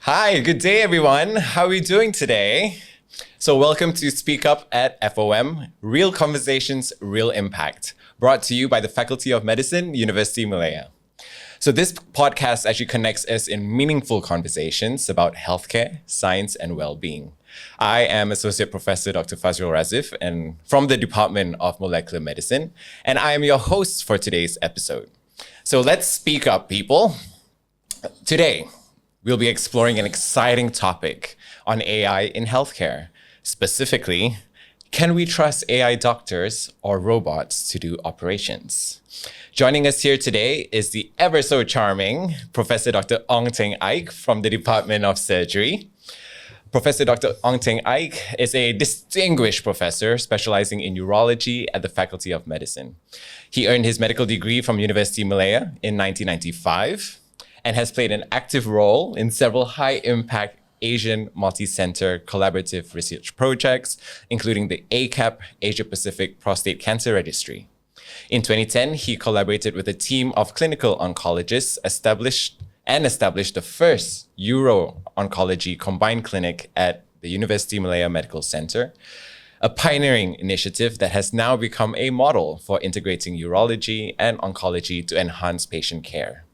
Hi, good day, everyone. How are we doing today? So welcome to SpeakUp at FOM, Real Conversations, Real Impact, brought to you by the Faculty of Medicine, University Malaya. So this podcast actually connects us in meaningful conversations about healthcare, science, and well-being. I am Associate Professor Dr. Fazrul Razif and from the Department of Molecular Medicine, and I am your host for today's episode. So let's speak up, people. Today, we'll be exploring an exciting topic on AI in healthcare. Specifically, can we trust AI doctors or robots to do operations? Joining us here today is the ever so charming Professor Dr. Ong Teng Ike from the Department of Surgery. Professor Dr. Ong Teng Ike is a distinguished professor specializing in urology at the Faculty of Medicine. He earned his medical degree from University Malaya in 1995 and has played an active role in several high-impact Asian multi-center collaborative research projects, including the ACAP Asia Pacific Prostate Cancer Registry. In 2010, he collaborated with a team of clinical oncologists established the first uro-oncology combined clinic at the University Malaya Medical Center, a pioneering initiative that has now become a model for integrating urology and oncology to enhance patient care.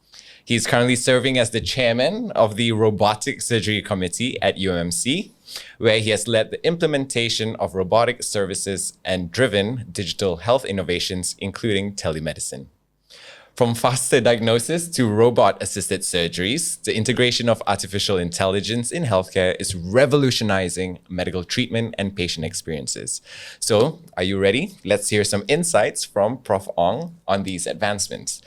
He is currently serving as the chairman of the Robotic Surgery Committee at UMC, where he has led the implementation of robotic services and driven digital health innovations, including telemedicine. From faster diagnosis to robot-assisted surgeries, the integration of artificial intelligence in healthcare is revolutionizing medical treatment and patient experiences. So, are you ready? Let's hear some insights from Prof. Ong on these advancements.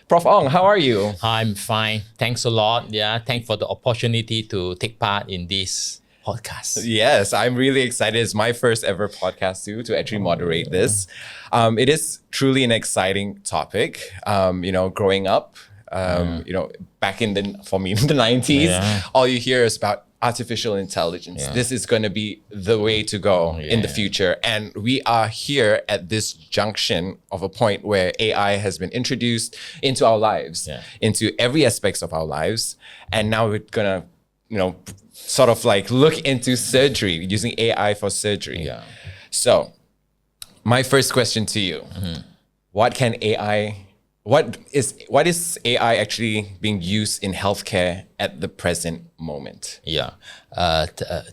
Prof. Ong, how are you? I'm fine. Thanks a lot. Thanks for the opportunity to take part in this podcast. Yes, I'm really excited. It's my first ever podcast too, to actually moderate this. It is truly an exciting topic. Growing up, back in the 90s, all you hear is about artificial intelligence. Yeah. This is going to be the way to go in the future. And we are here at this junction of a point where AI has been introduced into our lives, into every aspects of our lives. And now we're going to, sort of like look into surgery, using AI for surgery. Yeah. So my first question to you, what is AI actually being used in healthcare at the present moment?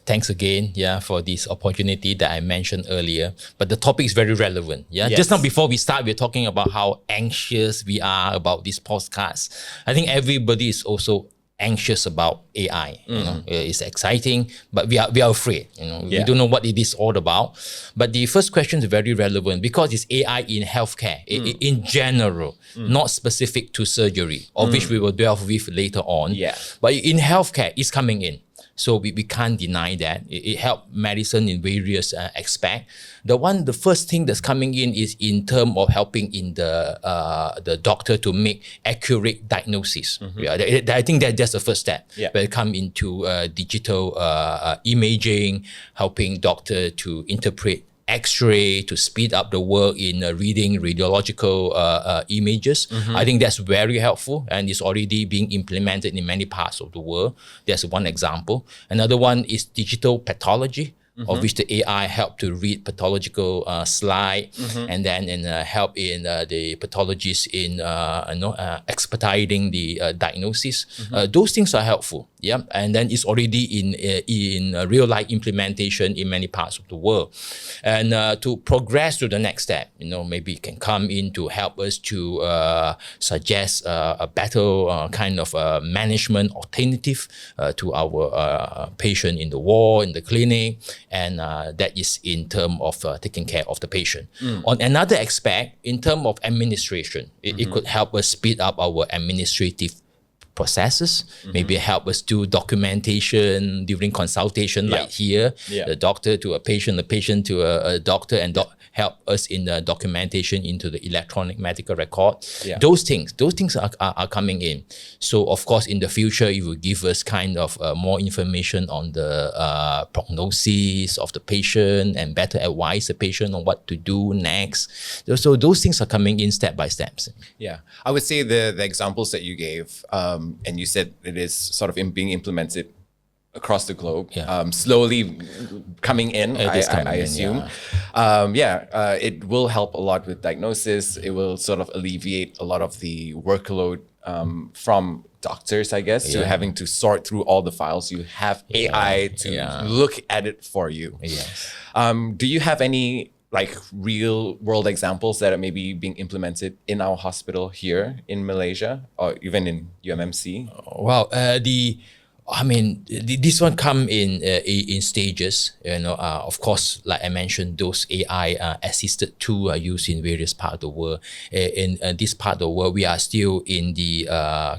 Thanks again for this opportunity that I mentioned earlier. But the topic is very relevant. Yes. Just now before we start, we're talking about how anxious we are about this podcast. I think everybody is also anxious about AI. It's exciting, but we are afraid. We don't know what it is all about. But the first question is very relevant because it's AI in healthcare in general, not specific to surgery, of which we will delve with later on. But in healthcare, it's coming in. So we can't deny that. It helps medicine in various aspects. The first thing that's coming in is in terms of helping in the doctor to make accurate diagnosis. I think that's the first step. When it comes into digital imaging, helping doctor to interpret X-ray to speed up the work in reading radiological images. I think that's very helpful and it's already being implemented in many parts of the world. That's one example. Another one is digital pathology, of which the AI help to read pathological slide and then help in the pathologists in expediting the diagnosis. Those things are helpful. And then it's already in real life implementation in many parts of the world. And to progress to the next step, maybe it can come in to help us to suggest a better kind of management alternative to our patient in the ward, in the clinic, and that is in terms of taking care of the patient. On another aspect, in terms of administration, it could help us speed up our administrative processes, maybe help us do documentation during consultation like here, the doctor to a patient, the patient to a doctor, and help us in the documentation into the electronic medical record. Those things are coming in. So of course, in the future, it will give us kind of more information on the prognosis of the patient and better advise the patient on what to do next. So those things are coming in step by step. Yeah, I would say the examples that you gave, and you said it is sort of being implemented across the globe, Yeah. slowly coming in, It is coming I in, assume. It will help a lot with diagnosis. It will sort of alleviate a lot of the workload from doctors, I guess, to Yeah. having to sort through all the files. You have AI to look at it for you. Yes. Do you have any like real world examples that are maybe being implemented in our hospital here in Malaysia or even in UMMC? Well, this one come in stages. Of course, like I mentioned, those AI assisted tools are used in various parts of the world. In this part of the world, we are still in the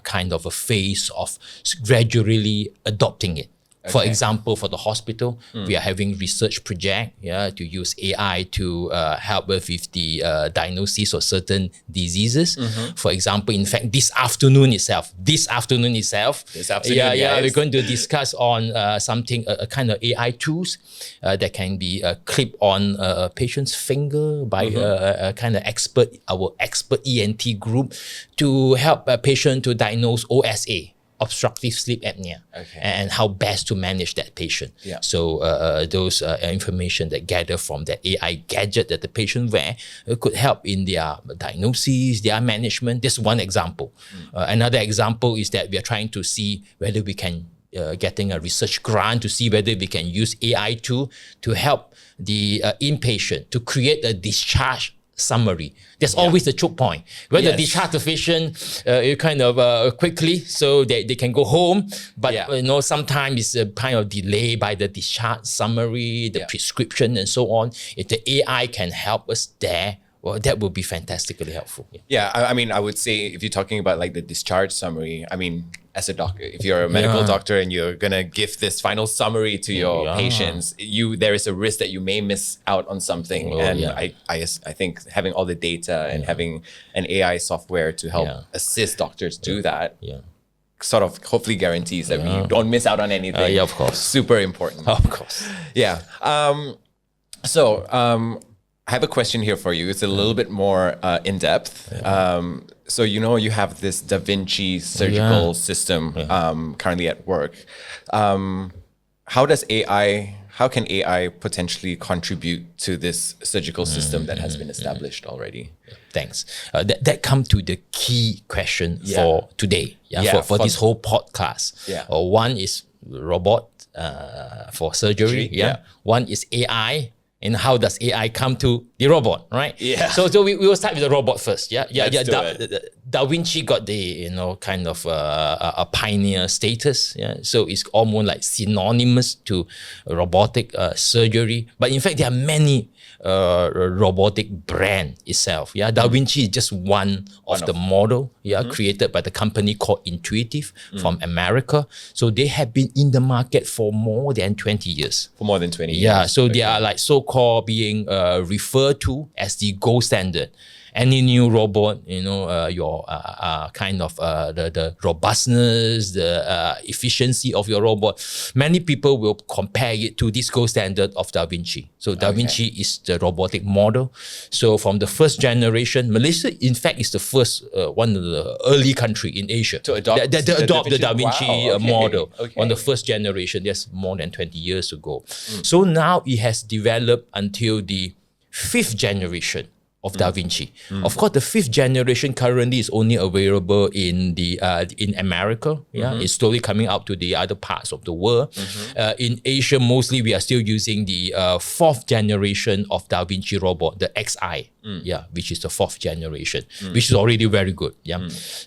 kind of a phase of gradually adopting it. For example, for the hospital, we are having research project to use AI to help with the diagnosis of certain diseases. For example, in fact, this afternoon itself, we're going to discuss on something, a kind of AI tools that can be clipped on a patient's finger by a kind of our expert ENT group to help a patient to diagnose OSA. Obstructive sleep apnea, and how best to manage that patient. So those information that gather from that AI gadget that the patient wear could help in their diagnosis, their management. That's one example. Another example is that we are trying to see whether we can getting a research grant to see whether we can use AI to help the inpatient to create a discharge summary. There's always a choke point. Whether discharge the patient quickly so that they can go home, but sometimes it's a kind of delay by the discharge summary, the prescription and so on. If the AI can help us there, well, that would be fantastically helpful. I mean, I would say if you're talking about like the discharge summary, I mean, as a doctor, if you're a medical doctor and you're gonna give this final summary to your patients, there is a risk that you may miss out on something. I think having all the data and having an AI software to help assist doctors do that sort of hopefully guarantees that we don't miss out on anything. Of course. Super important. Of course. I have a question here for you. It's a little bit more in depth. So you have this Da Vinci surgical system currently at work. How can AI potentially contribute to this surgical system that has been established already? Thanks. That come to the key question for today. For this whole podcast. One is robot for surgery. One is AI. And how does AI come to the robot, right? So we will start with the robot first. Da Vinci got the kind of a pioneer status. So it's almost like synonymous to robotic surgery. But in fact, there are many robotic brand itself. Da Vinci is just one of the model created by the company called Intuitive from America. So they have been in the market for more than 20 years. So they are like so-called being referred to as the gold standard. Any new robot, your kind of the robustness, the efficiency of your robot, many people will compare it to this gold standard of Da Vinci. So Da Vinci is the robotic model. So from the first generation, Malaysia, in fact, is the first one of the early country in Asia to adopt the Da Vinci model on the first generation. That's more than 20 years ago. So now it has developed until the 5th generation of Da Vinci. Of course, the 5th generation currently is only available in America. It's slowly coming out to the other parts of the world. In Asia, mostly we are still using the 4th generation of Da Vinci robot, the XI. Which is the 4th generation, which is already very good.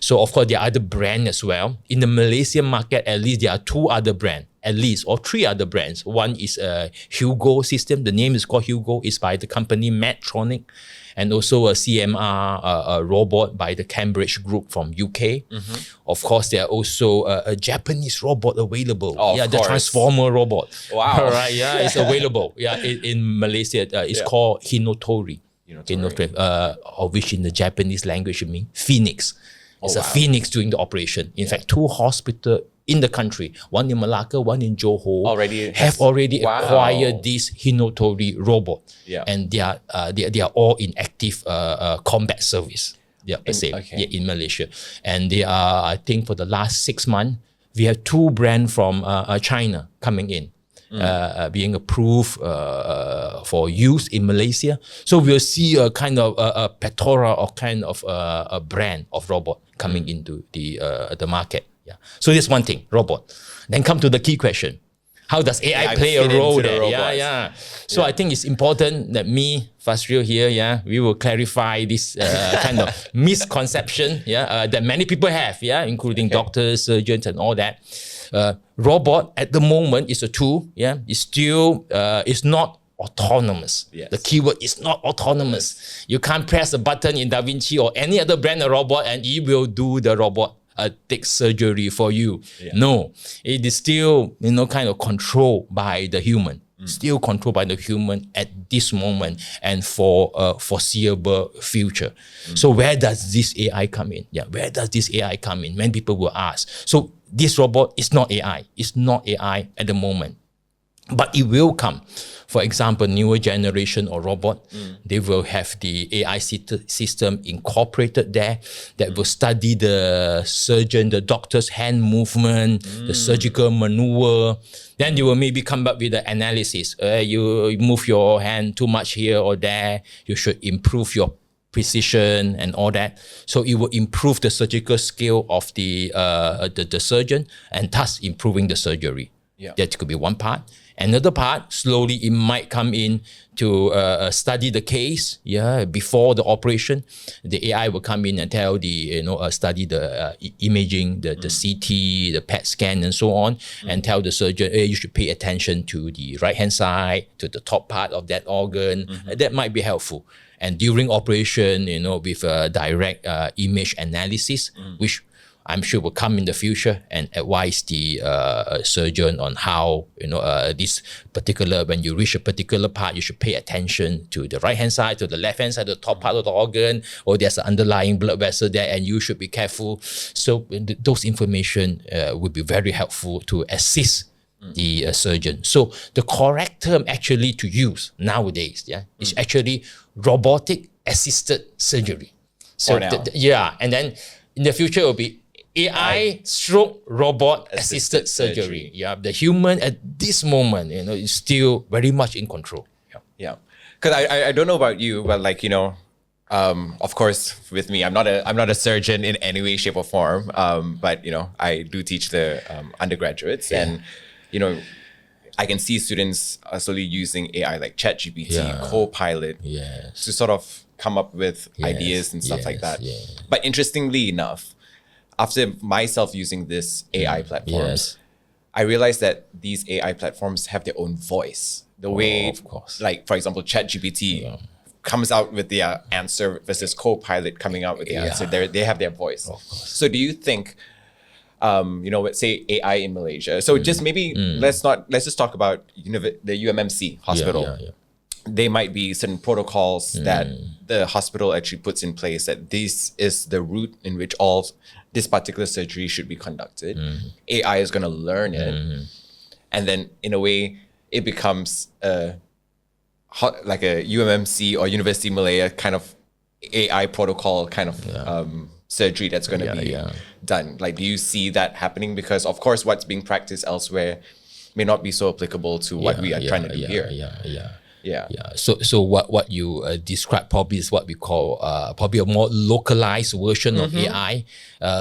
So of course, there are other brands as well. In the Malaysian market, at least there are 2 other brands. At least, or 3 other brands. One is a Hugo system. The name is called Hugo. It's by the company Medtronic. And also a CMR robot by the Cambridge Group from UK. Of course, there are also a Japanese robot available. The Transformer robot. Wow. It's available. In Malaysia, it's called Hinotori. Of which in the Japanese language it means phoenix. It's a phoenix doing the operation. In fact, 2 hospitals in the country, one in Malacca, one in Johor, have already acquired this Hinotori robot. And they are all in active combat service. In Malaysia. And they are, I think, for the last 6 months, we have 2 brands from China coming in. Being approved for use in Malaysia. So we'll see a kind of a plethora of kind of a brand of robot coming into the market. Yeah. So that's one thing, robot. Then come to the key question. How does AI play a role there? Yeah. So I think it's important that me, Fasrio here, we will clarify this kind of misconception, that many people have, including doctors, surgeons, and all that. Robot at the moment is a tool, it's still, it's not autonomous. Yes. The keyword is not autonomous. You can't press a button in Da Vinci or any other brand of robot and it will do the robot take surgery for you. No, it is still, kind of controlled by the human. Still controlled by the human at this moment and for a foreseeable future. So where does this AI come in? Where does this AI come in? Many people will ask. So this robot is not AI. It's not AI at the moment. But it will come. For example, newer generation of robot, they will have the AI system incorporated there that will study the surgeon, the doctor's hand movement, the surgical maneuver. Then you will maybe come up with the analysis. You move your hand too much here or there. You should improve your precision and all that. So it will improve the surgical skill of the surgeon and thus improving the surgery. That could be one part. Another part, slowly it might come in to study the case, before the operation. The AI will come in and tell study the imaging, the CT, the PET scan and so on, and tell the surgeon, you should pay attention to the right-hand side, to the top part of that organ. That might be helpful. And during operation, with direct image analysis, which I'm sure will come in the future and advise the surgeon on how, this particular, when you reach a particular part, you should pay attention to the right-hand side, to the left-hand side, the top part of the organ, or there's an underlying blood vessel there and you should be careful. So those information would be very helpful to assist the surgeon. So the correct term actually to use nowadays, is actually robotic assisted surgery. So and then in the future it will be AI stroke robot assisted surgery. The human at this moment, is still very much in control. Because I don't know about you, but of course, with me, I'm not a surgeon in any way, shape, or form. But I do teach the undergraduates, and I can see students are slowly using AI like ChatGPT, Copilot, to sort of come up with ideas and stuff like that. But interestingly enough, after myself using this AI platforms, I realized that these AI platforms have their own voice. The way, of course, like for example, ChatGPT comes out with their answer versus Copilot coming out with the answer. They have their voice. So do you think, let's say AI in Malaysia. So just maybe let's just talk about the UMMC hospital. There might be certain protocols that the hospital actually puts in place that this is the route in which all this particular surgery should be conducted. AI is going to learn it. And then in a way, it becomes like a UMMC or University Malaya kind of AI protocol kind of surgery that's going to be done. Like, do you see that happening? Because of course, what's being practiced elsewhere may not be so applicable to what we are trying to do here. So what you describe probably is what we call probably a more localized version of AI.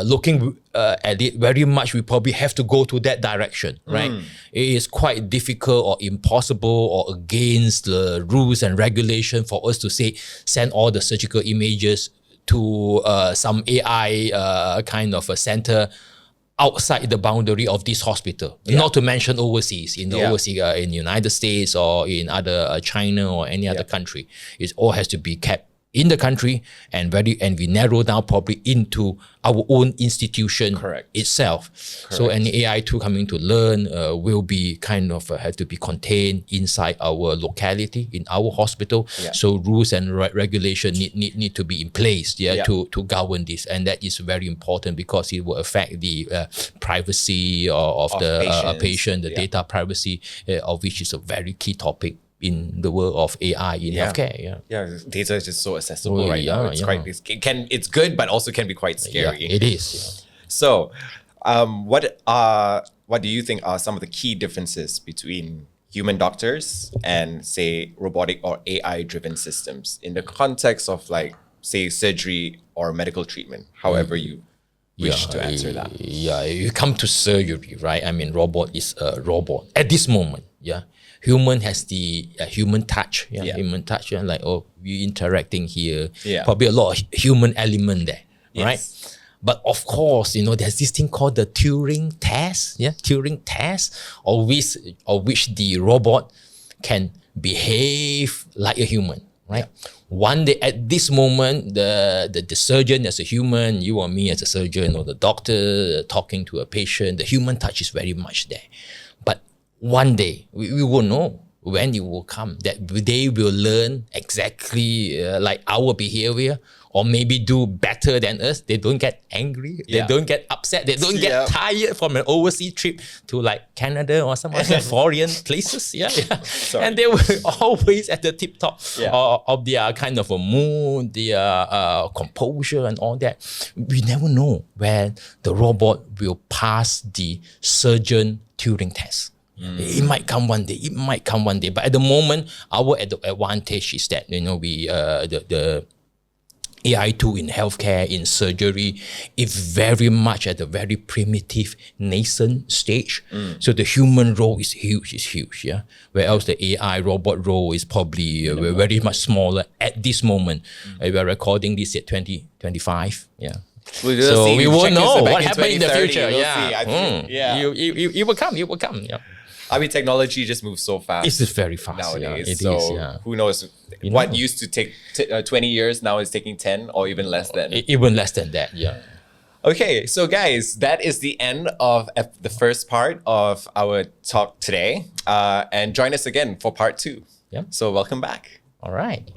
Looking at it very much, we probably have to go to that direction, right? It is quite difficult or impossible or against the rules and regulation for us to say send all the surgical images to some AI kind of a center outside the boundary of this hospital, not to mention overseas, in the overseas, in the United States or in other China or any other country. It all has to be kept in the country and we narrow down probably into our own institution itself. So any AI tool coming to learn will be kind of have to be contained inside our locality, in our hospital. So rules and regulation need to be in place to govern this. And that is very important because it will affect the privacy of the patient, the data privacy, of which is a very key topic in the world of AI in healthcare. Data is just so accessible right now. It's quite it's good, but also can be quite scary. It is. So What do you think are some of the key differences between human doctors and, say, robotic or AI-driven systems in the context of, like, say, surgery or medical treatment, however you wish to answer that? Yeah, you come to surgery, right? I mean, robot is a robot at this moment. Yeah, human has the human touch. Yeah, human touch. Yeah, like, oh, we interacting here. Yeah. Probably a lot of human element there, right? Yes. But of course, there's this thing called the Turing test. Yeah, Turing test, of which the robot can behave like a human, right? Yeah. One day, at this moment, the surgeon as a human, you or me as a surgeon, or the doctor talking to a patient, the human touch is very much there. But one day, we will know when it will come, that they will learn exactly like our behavior, or maybe do better than us. They don't get angry. They don't get upset. They don't get tired from an overseas trip to like Canada or some other foreign places. And they were always at the tip top of their kind of a mood, their composure and all that. We never know when the robot will pass the surgeon Turing test. It might come one day. But at the moment, our advantage is that the AI tool in healthcare, in surgery, is very much at a very primitive, nascent stage. So the human role is huge, yeah. Whereas the AI robot role is probably very much smaller at this moment. We are recording this at 2025, yeah. So we won't know what happens in the future. It will come. Yeah. I mean, technology just moves so fast. It's just very fast nowadays. Yeah, who knows? What used to take 20 years now is taking 10 or even less than. Even less than that, yeah. Okay, so guys, that is the end of the first part of our talk today. And join us again for part 2. Yeah. So welcome back. All right.